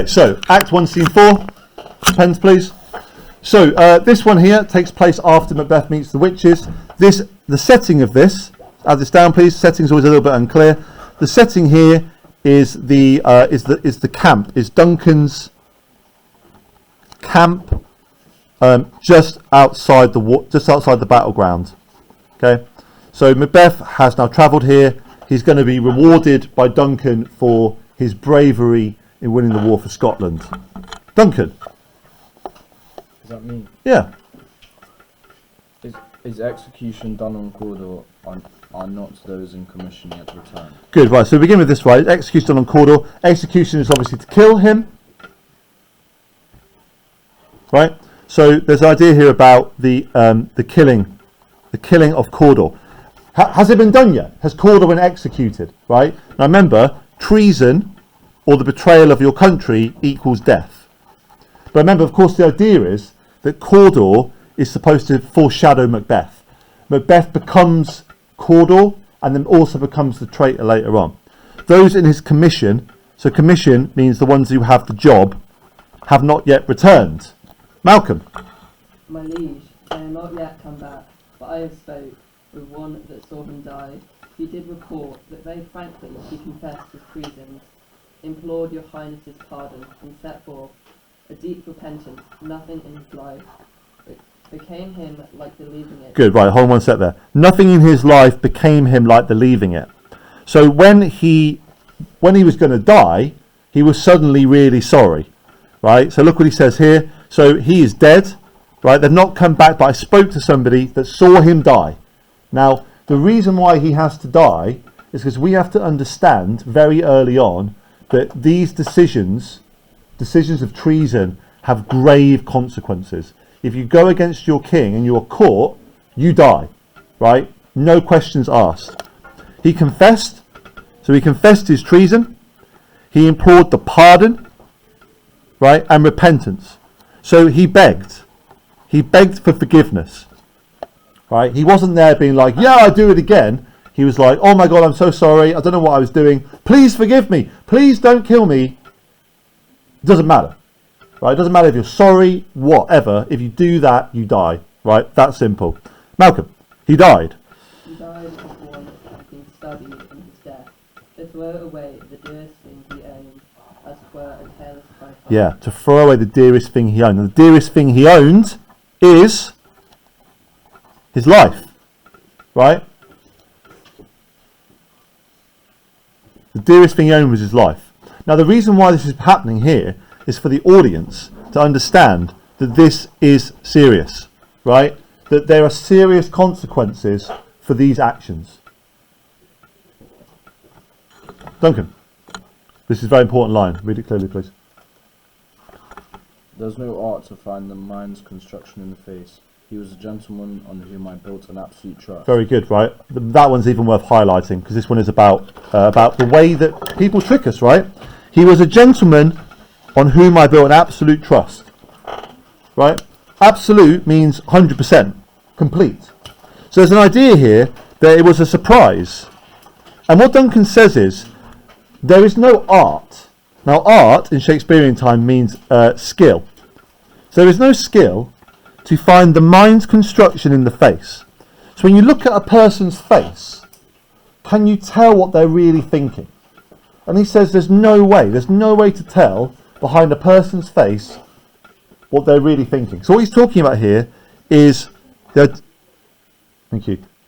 So, Act 1, Scene 4. Pens, please. So, this one here takes place after Macbeth meets the witches. The setting of this, add this down, please. Setting's always a little bit unclear. The setting here is the camp. Is Duncan's camp just outside the battleground. Okay. So Macbeth has now travelled here. He's going to be rewarded by Duncan for his bravery in winning the war for Scotland. Duncan. Is that me? Yeah. Is execution done on Cawdor are not those in commission yet returned? Good, right. So we begin with this, right? Execution done on Cawdor. Execution is obviously to kill him. Right? So there's an idea here about the killing of Cawdor. Has it been done yet? Has Cawdor been executed? Right? Now remember, treason or the betrayal of your country equals death. But remember, of course, the idea is that Cawdor is supposed to foreshadow Macbeth. Macbeth becomes Cawdor and then also becomes the traitor later on. Those in his commission, so commission means the ones who have the job, have not yet returned. Malcolm. My liege, they are not yet come back, but I have spoke with one that saw him die. He did report that very frankly he confessed his treasons, implored your highness's pardon, and set forth a deep repentance. Nothing in his life became him like the leaving it. Good, right, hold on one sec there. Nothing in his life became him like the leaving it. So when he was going to die, he was suddenly really sorry, right? So look what he says here. So he is dead, right? They've not come back, but I spoke to somebody that saw him die. Now, the reason why he has to die is because we have to understand very early on that these decisions of treason, have grave consequences. If you go against your king and you are caught, you die, right? No questions asked. He confessed, so he confessed his treason. He implored the pardon, right, and repentance. So he begged for forgiveness, right? He wasn't there being like, yeah, I'll do it again. He was like, oh my God, I'm so sorry. I don't know what I was doing. Please forgive me. Please don't kill me. It doesn't matter, right? It doesn't matter if you're sorry, whatever. If you do that, you die, right? That's simple. Malcolm, he died. He died as one that had been studied in his death, to throw away the dearest thing he owned, as twere a careless trifle. Yeah, to throw away the dearest thing he owned. And the dearest thing he owned is his life, right? The dearest thing he owned was his life. Now, the reason why this is happening here is for the audience to understand that this is serious, right? That there are serious consequences for these actions. Duncan, this is a very important line. Read it clearly, please. There's no art to find the mind's construction in the face. He was a gentleman on whom I built an absolute trust. Very good, right? That one's even worth highlighting because this one is about the way that people trick us, right? He was a gentleman on whom I built an absolute trust, right? Absolute means 100%, complete. So there's an idea here that it was a surprise. And what Duncan says is, there is no art. Now, art in Shakespearean time means skill. So there is no skill to find the mind's construction in the face. So when you look at a person's face, can you tell what they're really thinking? And he says there's no way to tell behind a person's face what they're really thinking. So what he's talking about here is the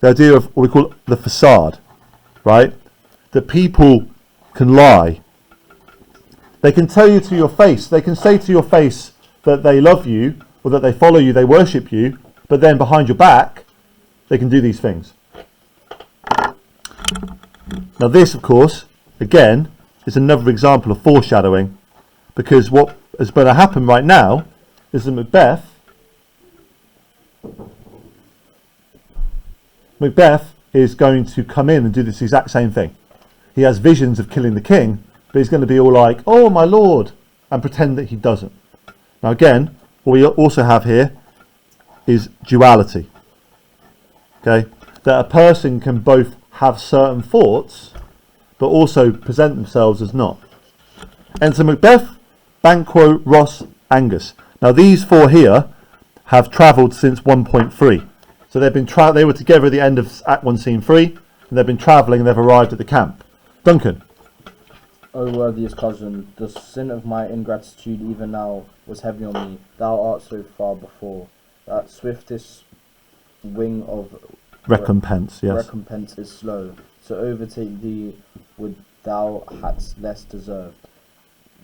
idea of what we call the facade, right? That people can lie. They can tell you to your face, they can say to your face that they love you, or that they follow you, they worship you, but then behind your back, they can do these things. Now this, of course, again, is another example of foreshadowing, because what is going to happen right now is that Macbeth is going to come in and do this exact same thing. He has visions of killing the king, but he's going to be all like, oh my lord, and pretend that he doesn't. Now again, what we also have here is duality. Okay, that a person can both have certain thoughts, but also present themselves as not. And so Macbeth Banquo, Ross, Angus. Now these four here have travelled since 1.3. So they've been they were together at the end of Act 1, Scene 3, and they've been travelling and they've arrived at the camp. Duncan. O worthiest cousin, the sin of my ingratitude even now was heavy on me. Thou art so far before. That swiftest wing of Recompense, yes. recompense is slow. To overtake thee would thou hadst less deserved.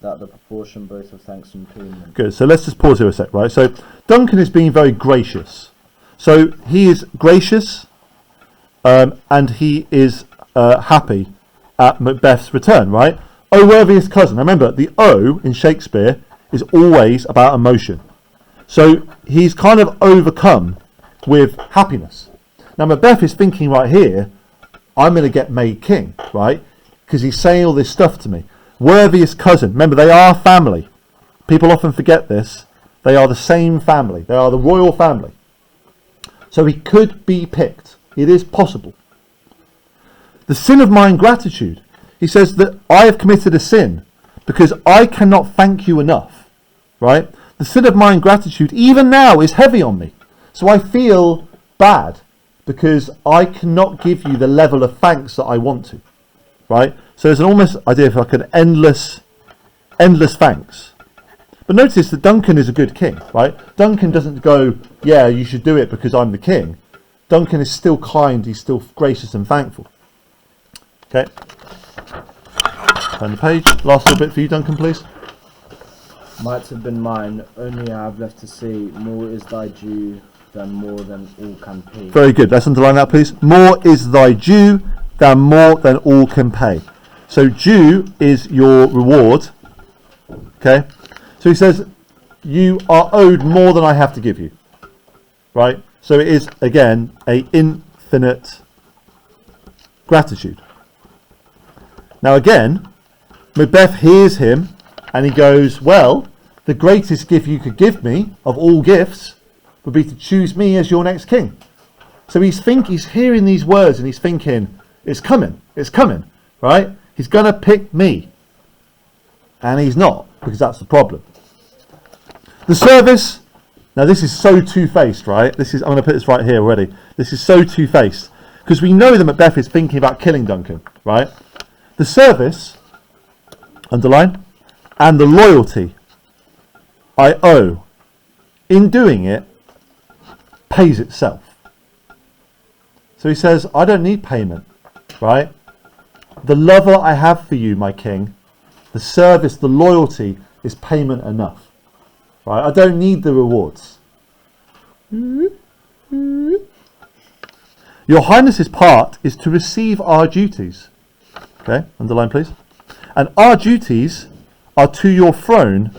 That the proportion both of thanks and payment. Good, so let's just pause here a sec, right? So Duncan is being very gracious. So he is gracious and he is happy at Macbeth's return, right? O worthiest cousin. Now remember, the O in Shakespeare is always about emotion. So he's kind of overcome with happiness. Now Macbeth is thinking right here, I'm going to get made king, right? Because he's saying all this stuff to me. Worthiest cousin. Remember, they are family. People often forget this. They are the same family. They are the royal family. So he could be picked. It is possible. The sin of my ingratitude. He says that I have committed a sin because I cannot thank you enough, right? The sin of my ingratitude, even now, is heavy on me. So I feel bad because I cannot give you the level of thanks that I want to, right? So there's an almost idea of like an endless thanks. But notice that Duncan is a good king, right? Duncan doesn't go, yeah, you should do it because I'm the king. Duncan is still kind, he's still gracious and thankful. Okay. Turn the page. Last little bit for you, Duncan, please. Might have been mine, only I have left to say, more is thy due than more than all can pay. Very good. Let's underline that, please. More is thy due than more than all can pay. So due is your reward. Okay. So he says, you are owed more than I have to give you. Right? So it is, again, a infinite gratitude. Now again, Macbeth hears him and he goes, well, the greatest gift you could give me of all gifts would be to choose me as your next king. So he's hearing these words and he's thinking, it's coming, right? He's going to pick me. And he's not, because that's the problem. The service, now this is so two-faced, right? I'm going to put this right here already. This is so two-faced. Because we know that Macbeth is thinking about killing Duncan, right? The service, underline, and the loyalty I owe in doing it pays itself. So he says, I don't need payment, right? The love I have for you, my king, the service, the loyalty is payment enough, right? I don't need the rewards. Your Highness's part is to receive our duties. Okay, underline please. And our duties are to your throne,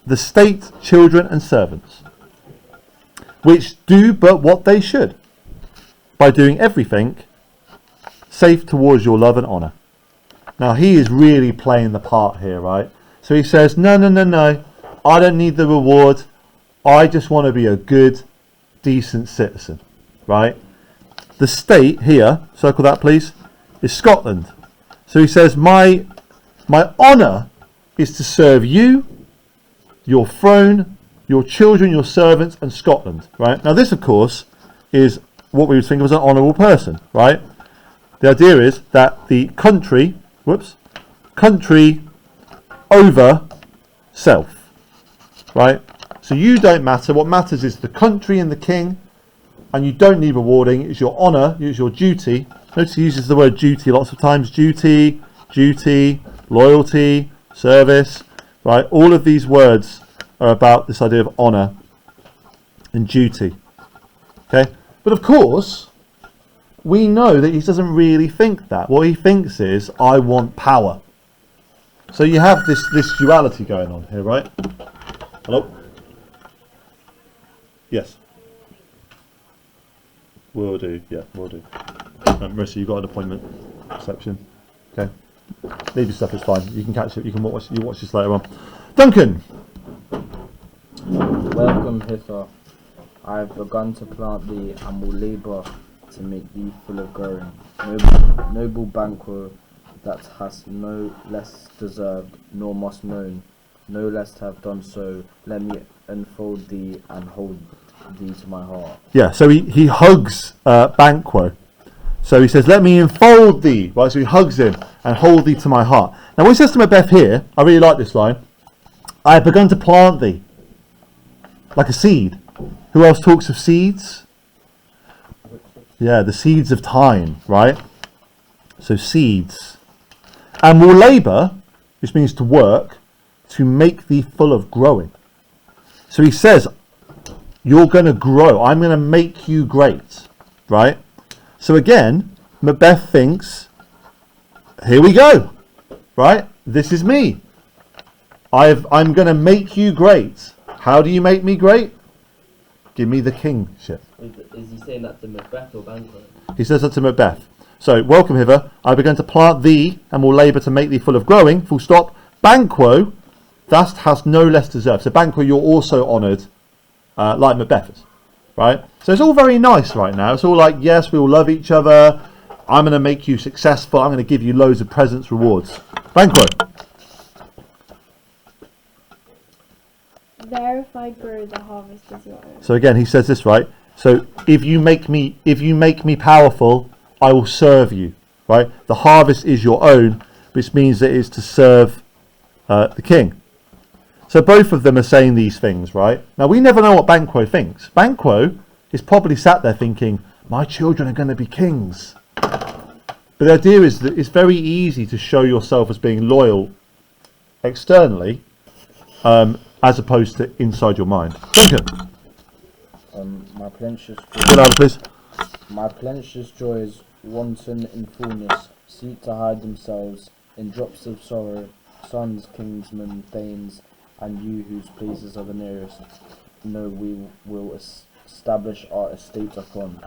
the state, children and servants, which do but what they should, by doing everything safe towards your love and honour. Now he is really playing the part here, right? So he says, no, I don't need the reward. I just want to be a good, decent citizen, right? The state here, circle that please, is Scotland. So he says, my honour is to serve you, your throne, your children, your servants, and Scotland, right? Now this, of course, is what we would think of as an honourable person, right? The idea is that the country over self, right? So you don't matter. What matters is the country and the king, and you don't need rewarding. It's your honour, it's your duty. Notice he uses the word duty lots of times. Duty, loyalty, service, right? All of these words are about this idea of honour and duty. Okay? But of course, we know that he doesn't really think that. What he thinks is, I want power. So you have this duality going on here, right? Hello? Yes. Will do. Yeah, will do. Marissa, you've got an appointment reception. Okay. Leave your stuff, it's fine. You can catch it. You can watch this later on. Duncan! Welcome hither. I have begun to plant thee and will labour to make thee full of growing. Noble Banquo, that hast no less deserved, nor must known, no less have done so. Let me enfold thee and hold thee to my heart. Yeah, so he hugs Banquo. So he says, let me enfold thee. Right, so he hugs him and hold thee to my heart. Now, what he says to Macbeth here, I really like this line. I have begun to plant thee like a seed. Who else talks of seeds? Yeah, the seeds of time, right? So seeds. And will labour, which means to work, to make thee full of growing. So he says, you're going to grow. I'm going to make you great, right? So again, Macbeth thinks, here we go, right? This is me. I'm going to make you great. How do you make me great? Give me the kingship. Is he saying that to Macbeth or Banquo? He says that to Macbeth. So, welcome hither. I began to plant thee, and will labour to make thee full of growing. Full stop. Banquo, thou hast no less deserved. So, Banquo, you're also honoured, like Macbeth is, right? So it's all very nice right now. It's all like, yes, we all love each other. I'm going to make you successful. I'm going to give you loads of presents, rewards. Banquo. There, if I grow, the harvest is your own. So again, he says this, right? So if you make me powerful, I will serve you, right? The harvest is your own, which means that it's to serve the king. So both of them are saying these things, right? Now we never know what Banquo thinks. Banquo is probably sat there thinking, my children are going to be kings. But the idea is that it's very easy to show yourself as being loyal externally, as opposed to inside your mind. Duncan. My plenteous Get out, please. My plenteous joys, wanton in fullness, seek to hide themselves in drops of sorrow. Sons, kingsmen, thanes, and you whose places are the nearest, know we will establish our estate upon.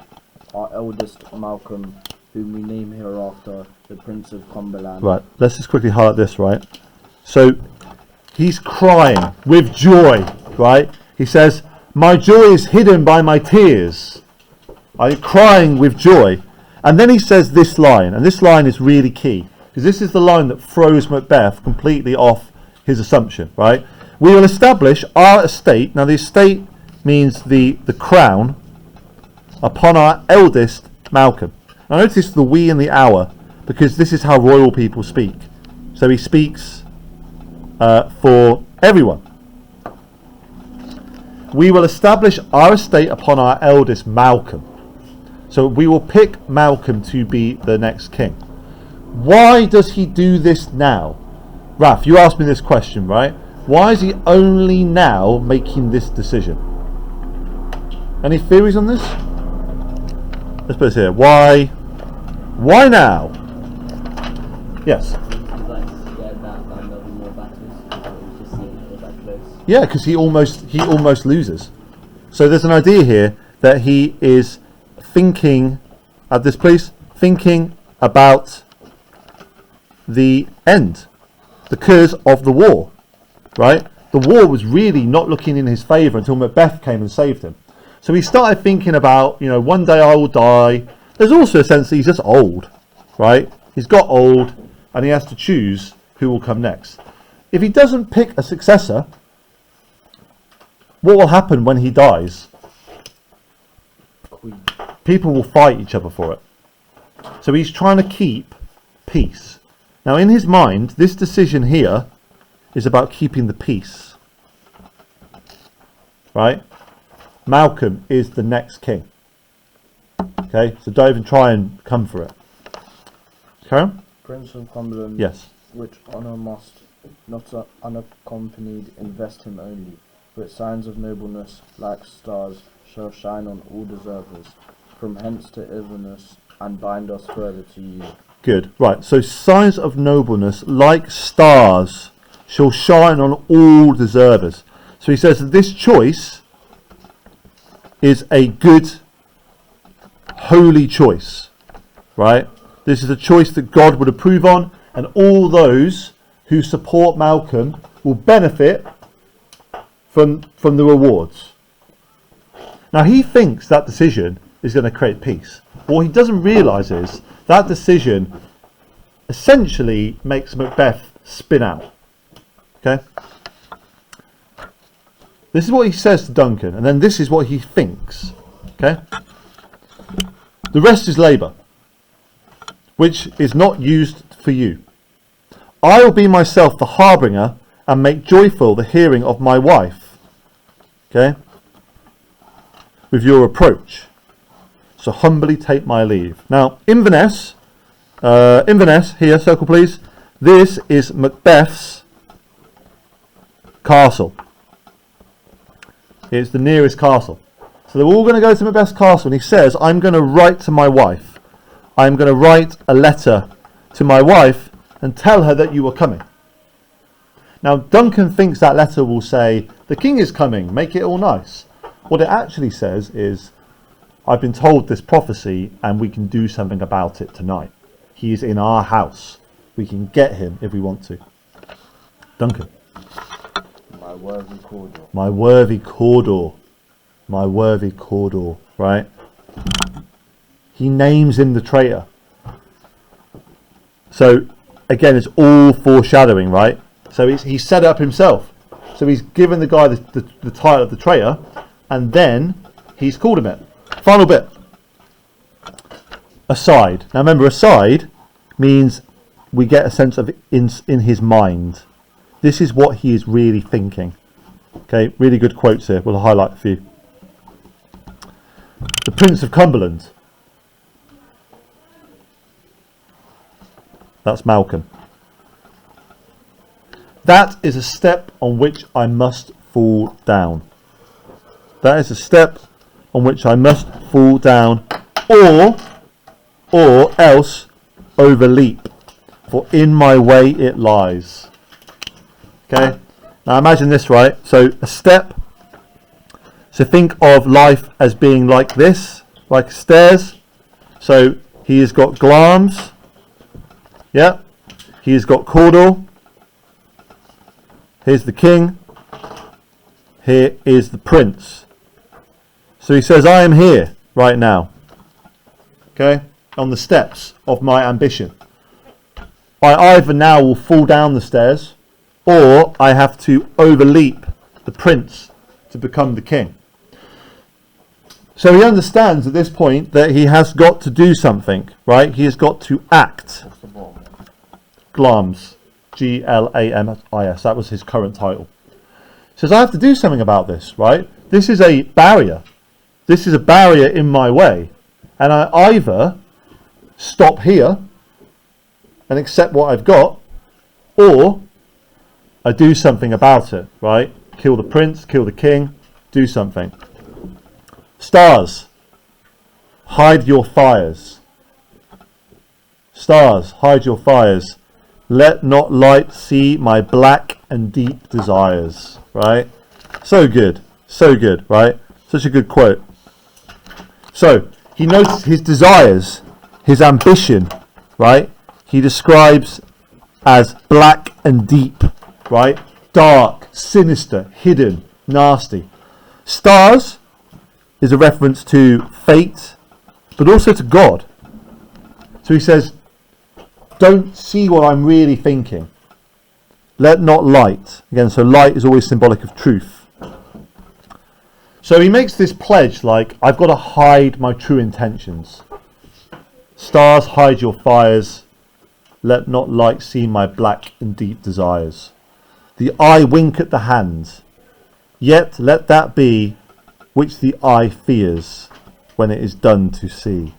Our eldest Malcolm, whom we name hereafter the Prince of Cumberland. Right, let's just quickly highlight this, right? So he's crying with joy, right? He says, my joy is hidden by my tears. I'm crying with joy. And then he says this line, and this line is really key, because this is the line that throws Macbeth completely off his assumption, right? We will establish our estate. Now the estate means the crown upon our eldest Malcolm. Now notice the we and the our, because this is how royal people speak. So he speaks for everyone. We will establish our estate upon our eldest Malcolm. So we will pick Malcolm to be the next king. Why does he do this now? Raf, you asked me this question, right? Why is he only now making this decision? Any theories on this? Let's put this here. Why now? Yes. He's like scared that there'll be more battles because it was just seeing it was that close. Yeah, because he almost loses. So there's an idea here that he is thinking at this place, thinking about the end because of the war, right? The war was really not looking in his favour until Macbeth came and saved him. So he started thinking about, one day I will die. There's also a sense that he's just old, right? He's got old and he has to choose who will come next. If he doesn't pick a successor, what will happen when he dies? Queen. People will fight each other for it. So he's trying to keep peace. Now in his mind, this decision here is about keeping the peace. Right? Malcolm is the next king. Okay, so don't even try and come for it. Karen? Prince of Cumberland, Yes. which honour must, not unaccompanied, invest him only. But signs of nobleness, like stars, shall shine on all deservers, from hence to Inverness, and bind us further to you. Good. Right, so signs of nobleness, like stars, shall shine on all deservers. So he says that this choice is a good, holy choice, right? This is a choice that God would approve on, and all those who support Malcolm will benefit from the rewards. Now he thinks that decision is going to create peace. What he doesn't realise is that decision essentially makes Macbeth spin out. Okay? This is what he says to Duncan, and then this is what he thinks. Okay? The rest is labour, which is not used for you. I will be myself the harbinger and make joyful the hearing of my wife. Okay? With your approach. So humbly take my leave. Now, Inverness, here, circle please. This is Macbeth's castle. It's the nearest castle. So they're all going to go to Macbeth's castle, and he says, I'm going to write to my wife. I'm going to write a letter to my wife and tell her that you are coming. Now, Duncan thinks that letter will say, the king is coming, make it all nice. What it actually says is, I've been told this prophecy and we can do something about it tonight. He is in our house. We can get him if we want to. Duncan. My worthy Cawdor. My worthy Cawdor. My worthy Cawdor. Right? He names him the traitor. So, again, it's all foreshadowing, right? So he set it up himself. So he's given the guy the title of the traitor, and then he's called him it. Final bit. Aside. Now remember, aside means we get a sense of in his mind. This is what he is really thinking. Okay, really good quotes here. We'll highlight a few. The Prince of Cumberland. That's Malcolm. That is a step on which I must fall down. That is a step on which I must fall down, or else overleap, for in my way it lies. Okay, now imagine this, right? So a step, so think of life as being like this, like stairs. So he has got Glamis, yeah, he has got Cawdor, here's the king, here is the prince. So he says, I am here right now, okay, on the steps of my ambition. I either now will fall down the stairs, or I have to overleap the prince to become the king. So he understands at this point that he has got to do something, right? He has got to act. What's the ball? Glamis, Glamis, that was his current title. He says, I have to do something about this, right? This is a barrier. This is a barrier in my way. And I either stop here and accept what I've got, or I do something about it, right? Kill the prince, kill the king, do something. Stars, hide your fires. Stars, hide your fires. Let not light see my black and deep desires, right? So good, right? Such a good quote. So, he notes his desires, his ambition, right? He describes as black and deep, right? Dark, sinister, hidden, nasty. Stars is a reference to fate, but also to God. So he says, don't see what I'm really thinking. Let not light. Again, so light is always symbolic of truth. So he makes this pledge like, I've got to hide my true intentions. Stars, hide your fires. Let not light see my black and deep desires. The eye wink at the hand. Yet let that be which the eye fears when it is done to see.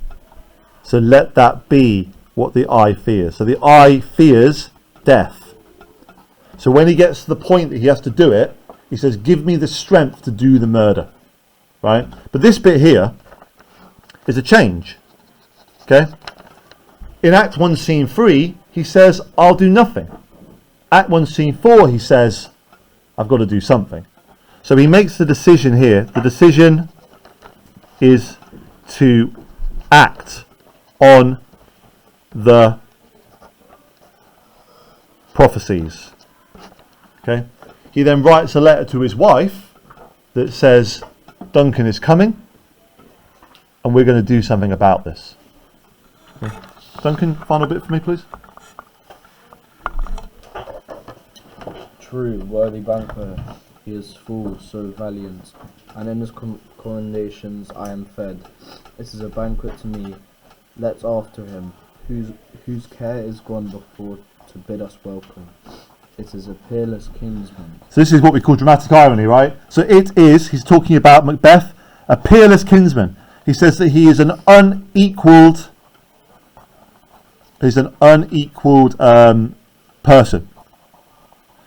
So let that be what the eye fears. So the eye fears death. So when he gets to the point that he has to do it, he says, give me the strength to do the murder. Right? But this bit here is a change. Okay? In Act 1, Scene 3, he says, I'll do nothing. Act 1, Scene 4, he says, I've got to do something. So he makes the decision here. The decision is to act on the prophecies. Okay? He then writes a letter to his wife that says, Duncan is coming, and we're going to do something about this. Okay. Duncan, final bit for me, please. True, worthy banquet, he is full, so valiant, and in his commendations I am fed. It is a banquet to me, let's after him, whose care is gone before to bid us welcome. It is a peerless kinsman. So this is what we call dramatic irony, right? So he's talking about Macbeth, a peerless kinsman. He says that he is an unequaled person.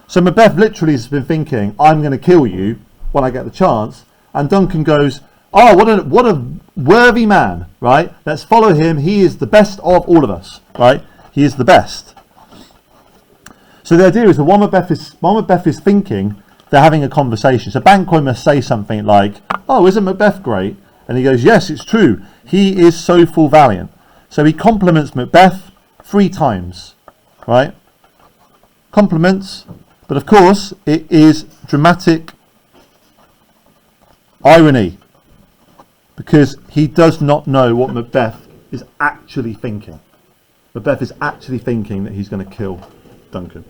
So Macbeth literally has been thinking, I'm going to kill you when I get the chance. And Duncan goes, oh, what a worthy man, right? Let's follow him. He is the best of all of us, right? He is the best. So the idea is that while Macbeth is thinking, they're having a conversation. So Banquo must say something like, oh, isn't Macbeth great? And he goes, yes, it's true. He is so full valiant. So he compliments Macbeth 3 times, right? Compliments, but of course it is dramatic irony because he does not know what Macbeth is actually thinking. Macbeth is actually thinking that he's going to kill Duncan.